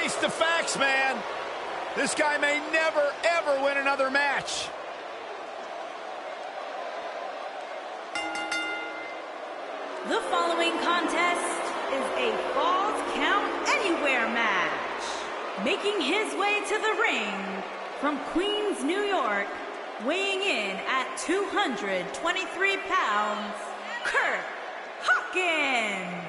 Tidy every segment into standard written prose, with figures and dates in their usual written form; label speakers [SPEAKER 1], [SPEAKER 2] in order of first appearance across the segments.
[SPEAKER 1] Face the facts, man. This guy may never, ever win another match.
[SPEAKER 2] The following contest is a Falls Count Anywhere match. Making his way to the ring from Queens, New York, weighing in at 223 pounds, Curt Hawkins.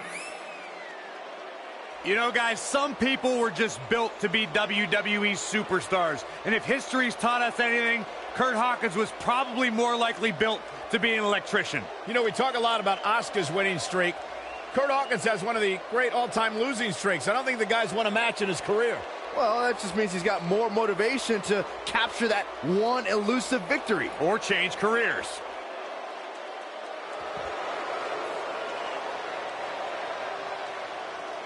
[SPEAKER 3] You know, guys, some people were just built to be WWE superstars. And if history's taught us anything, Curt Hawkins was probably more likely built to be an electrician.
[SPEAKER 1] You know, we talk a lot about Asuka's winning streak. Curt Hawkins has one of the great all-time losing streaks. I don't think the guy's won a match in his career.
[SPEAKER 4] Well, that just means he's got more motivation to capture that one elusive victory.
[SPEAKER 3] Or change careers.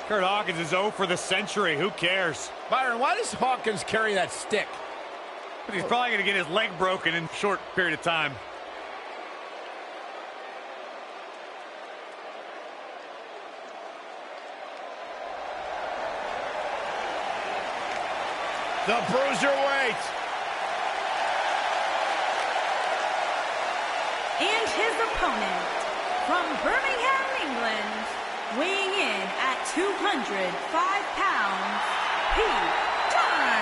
[SPEAKER 3] Curt Hawkins is 0 for the century. Who cares?
[SPEAKER 1] Byron, why does Hawkins carry that stick?
[SPEAKER 3] He's probably going to get his leg broken in a short period of time.
[SPEAKER 1] The Bruiserweight.
[SPEAKER 2] And his opponent from Birmingham, England, weighing in at 205 pounds, Dunne.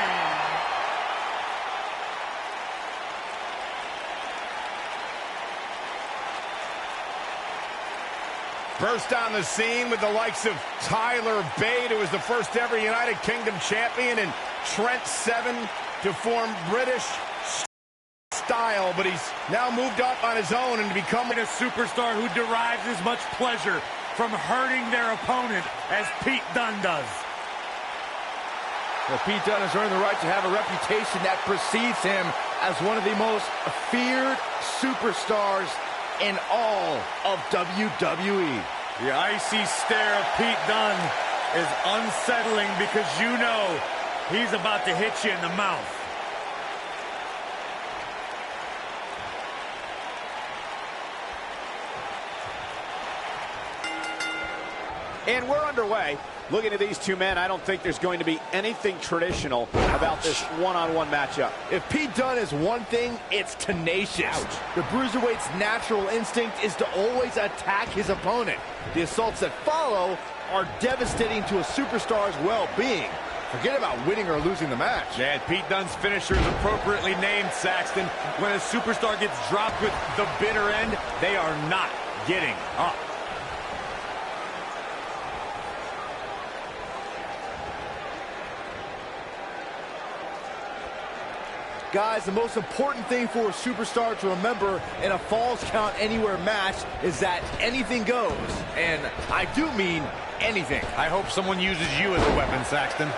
[SPEAKER 1] Burst on the scene with the likes of Tyler Bate, who was the first ever United Kingdom champion, and Trent Seven to form British style, but he's now moved up on his own and becoming
[SPEAKER 3] a superstar who derives as much pleasure from hurting their opponent as Pete Dunne does.
[SPEAKER 4] Well, Pete Dunne has earned the right to have a reputation that precedes him as one of the most feared superstars in all of WWE.
[SPEAKER 3] The icy stare of Pete Dunne is unsettling because you know he's about to hit you in the mouth.
[SPEAKER 1] And we're underway. Looking at these two men, I don't think there's going to be anything traditional about this one-on-one matchup.
[SPEAKER 4] If Pete Dunne is one thing, it's tenacious. The Bruiserweight's natural instinct is to always attack his opponent. The assaults that follow are devastating to a superstar's well-being. Forget about winning or losing the match.
[SPEAKER 3] Yeah, Pete Dunne's finisher is appropriately named, Saxton. When a superstar gets dropped with the bitter end, they are not getting up.
[SPEAKER 4] Guys, the most important thing for a superstar to remember in a Falls Count Anywhere match is that anything goes. And I do mean anything.
[SPEAKER 3] I hope someone uses you as a weapon, Saxton.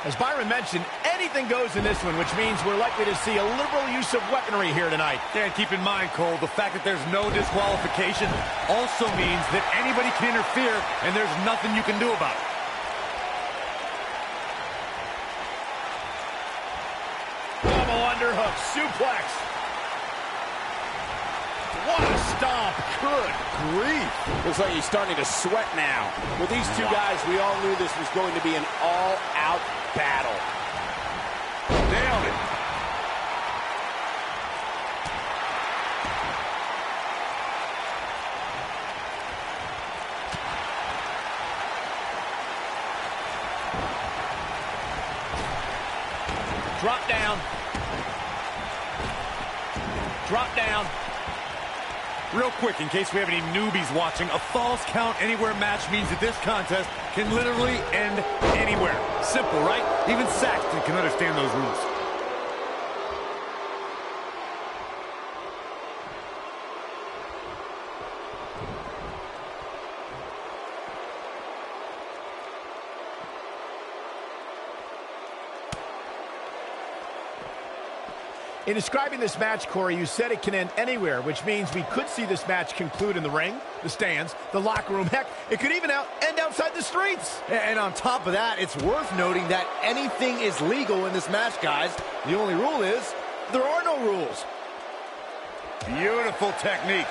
[SPEAKER 1] As Byron mentioned, anything goes in this one, which means we're likely to see a liberal use of weaponry here tonight.
[SPEAKER 3] Yeah, keep in mind, Cole, the fact that there's no disqualification also means that anybody can interfere, and there's nothing you can do about it.
[SPEAKER 1] Double underhook, suplex. What a stomp. Good grief. Looks like he's starting to sweat now. With these two guys, we all knew this was going to be an all-out battle.
[SPEAKER 3] Nailed it.
[SPEAKER 1] Drop down. Drop down.
[SPEAKER 3] Real quick, in case we have any newbies watching, a Falls Count Anywhere match means that this contest can literally end anywhere. Simple, right? Even Saxton can understand those rules.
[SPEAKER 1] In describing this match, Corey, you said it can end anywhere, which means we could see this match conclude in the ring, the stands, the locker room. Heck, it could even end outside the streets.
[SPEAKER 4] And on top of that, it's worth noting that anything is legal in this match, guys. The only rule is there are no rules.
[SPEAKER 3] Beautiful technique.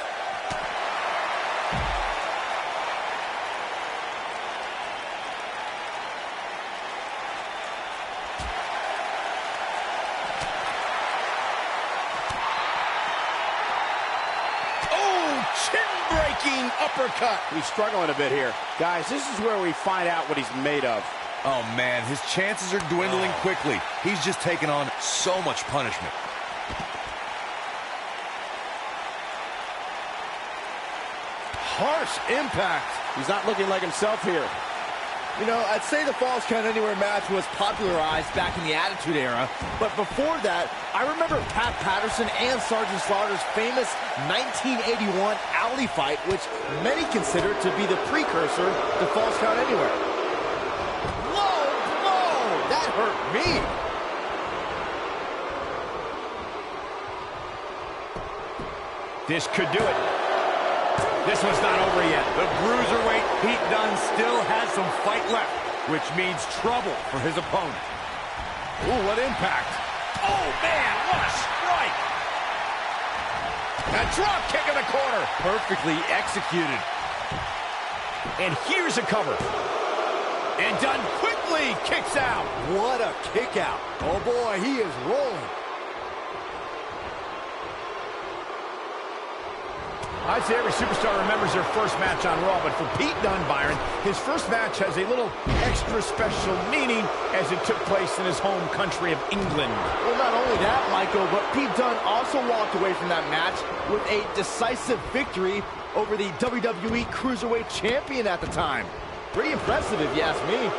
[SPEAKER 1] Chin-breaking uppercut. He's struggling a bit here. Guys, this is where we find out what he's made of.
[SPEAKER 3] Oh, man, his chances are dwindling quickly. He's just taken on so much punishment.
[SPEAKER 4] Harsh impact.
[SPEAKER 1] He's not looking like himself here.
[SPEAKER 4] You know, I'd say the Falls Count Anywhere match was popularized back in the Attitude Era, but before that, I remember Pat Patterson and Sergeant Slaughter's famous 1981 alley fight, which many consider to be the precursor to Falls Count Anywhere. Low blow! That hurt me!
[SPEAKER 1] This could do it. This one's not over yet.
[SPEAKER 3] The bruiserweight Pete Dunne still has some fight left, which means trouble for his opponent.
[SPEAKER 1] Ooh, what impact. Oh, man, what a strike. A drop kick in the corner.
[SPEAKER 4] Perfectly executed.
[SPEAKER 1] And here's a cover. And Dunne quickly kicks out.
[SPEAKER 4] What a kick out. Oh, boy, he is rolling.
[SPEAKER 1] I'd say every superstar remembers their first match on Raw, but for Pete Dunne, Byron, his first match has a little extra special meaning as it took place in his home country of England.
[SPEAKER 4] Well, not only that, Michael, but Pete Dunne also walked away from that match with a decisive victory over the WWE Cruiserweight Champion at the time. Pretty impressive, if you ask me.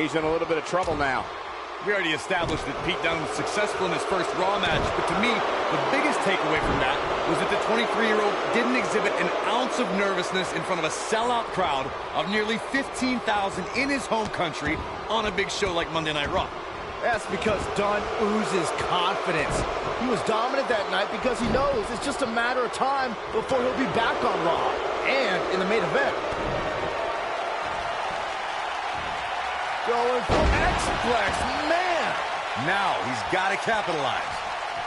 [SPEAKER 1] He's in a little bit of trouble now.
[SPEAKER 3] We already established that Pete Dunne was successful in his first Raw match, but to me, the biggest takeaway from that was that the 23-year-old didn't exhibit an ounce of nervousness in front of a sellout crowd of nearly 15,000 in his home country on a big show like Monday Night Raw.
[SPEAKER 4] That's because Dunne oozes confidence. He was dominant that night because he knows it's just a matter of time before he'll be back on Raw and in the main event. Going for X-Plex, man!
[SPEAKER 3] Now he's got to capitalize.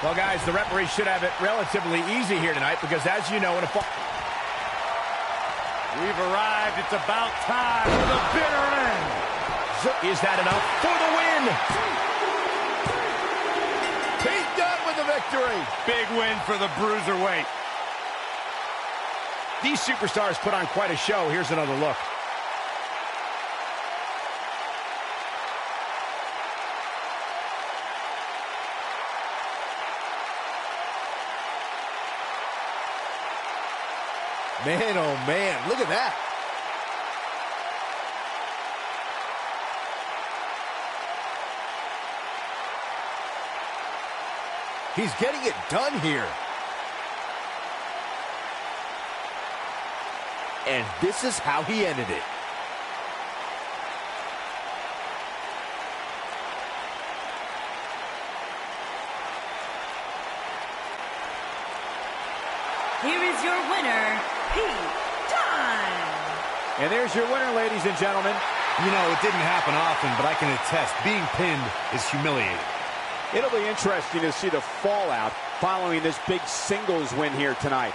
[SPEAKER 1] Well, guys, the referee should have it relatively easy here tonight because, as you know, in a
[SPEAKER 3] we've arrived. It's about time for the bitter end.
[SPEAKER 1] Is that enough for the win? Pete Dunne with the victory.
[SPEAKER 3] Big win for the bruiserweight.
[SPEAKER 1] These superstars put on quite a show. Here's another look.
[SPEAKER 4] Man, oh man, look at that. He's getting it done here. And this is how he ended it.
[SPEAKER 2] Here is your winner, Pete Dunne.
[SPEAKER 1] And there's your winner, ladies and gentlemen.
[SPEAKER 3] You know, it didn't happen often, but I can attest, being pinned is humiliating.
[SPEAKER 1] It'll be interesting to see the fallout following this big singles win here tonight.